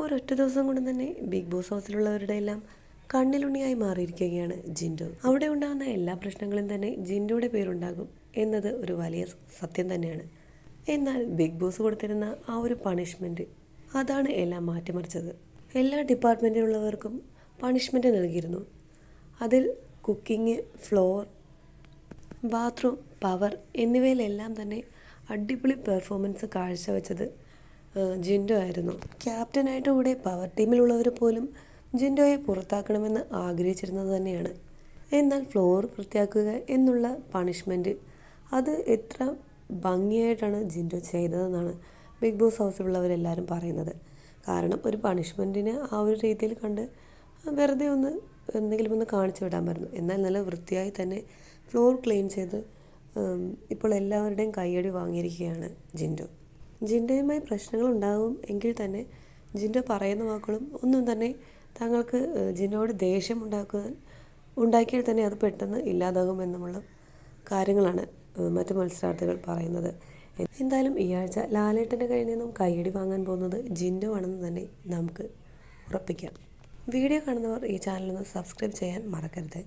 ഒരൊറ്റ ദിവസം കൊണ്ട് തന്നെ ബിഗ് ബോസ് ഹൗസിലുള്ളവരുടെ എല്ലാം കണ്ണിലുണ്ണിയായി മാറിയിരിക്കുകയാണ് ജിൻഡോ. അവിടെ ഉണ്ടാകുന്ന എല്ലാ പ്രശ്നങ്ങളും തന്നെ ജിൻഡോയുടെ പേരുണ്ടാകും എന്നത് ഒരു വലിയ സത്യം തന്നെയാണ്. എന്നാൽ ബിഗ് ബോസ് കൊടുത്തിരുന്ന ആ ഒരു പണിഷ്മെൻറ്റ് അതാണ് എല്ലാം മാറ്റിമറിച്ചത്. എല്ലാ ഡിപ്പാർട്ട്മെൻറ്റിലുള്ളവർക്കും പണിഷ്മെൻറ്റ് നൽകിയിരുന്നു. അതിൽ കുക്കിംഗ്, ഫ്ലോർ, ബാത്റൂം, പവർ എന്നിവയിലെല്ലാം തന്നെ അടിപൊളി പെർഫോമൻസ് കാഴ്ചവെച്ചത് ജിൻഡോ ആയിരുന്നു. ക്യാപ്റ്റനായിട്ട് കൂടെ പവർ ടീമിലുള്ളവർ പോലും ജിൻഡോയെ പുറത്താക്കണമെന്ന് ആഗ്രഹിച്ചിരുന്നത് തന്നെയാണ്. എന്നാൽ ഫ്ലോർ വൃത്തിയാക്കുക എന്നുള്ള പണിഷ്മെൻറ്റ് അത് എത്ര ഭംഗിയായിട്ടാണ് ജിൻഡോ ചെയ്തതെന്നാണ് ബിഗ് ബോസ് ഹൗസിലുള്ളവരെല്ലാവരും പറയുന്നത്. കാരണം ഒരു പണിഷ്മെൻറ്റിന് ആ ഒരു രീതിയിൽ കണ്ട് വെറുതെ എന്തെങ്കിലും ഒന്ന് കാണിച്ചു വിടാമായിരുന്നു. എന്നാൽ നല്ല വൃത്തിയായി തന്നെ ഫ്ലോർ ക്ലീൻ ചെയ്ത് ഇപ്പോൾ എല്ലാവരുടെയും കയ്യടി വാങ്ങിയിരിക്കുകയാണ് ജിൻഡോ. ജിൻഡോയുമായി പ്രശ്നങ്ങളുണ്ടാകും എങ്കിൽ തന്നെ ജിൻഡോ പറയുന്ന വാക്കുകളും ഒന്നും തന്നെ തങ്ങൾക്ക് ജിൻഡോയോട് ദേഷ്യം ഉണ്ടാക്കിയാൽ തന്നെ അത് പെട്ടെന്ന് ഇല്ലാതാകുമെന്നുമുള്ള കാര്യങ്ങളാണ് മറ്റു മത്സരാർത്ഥികൾ പറയുന്നത്. എന്തായാലും ഈ ആഴ്ച ലാലേട്ടൻ്റെ കയ്യിൽ നിന്നും കയ്യടി വാങ്ങാൻ പോകുന്നത് ജിൻഡോ ആണെന്ന് തന്നെ നമുക്ക് ഉറപ്പിക്കാം. വീഡിയോ കാണുന്നവർ ഈ ചാനലൊന്ന് സബ്സ്ക്രൈബ് ചെയ്യാൻ മറക്കരുത്.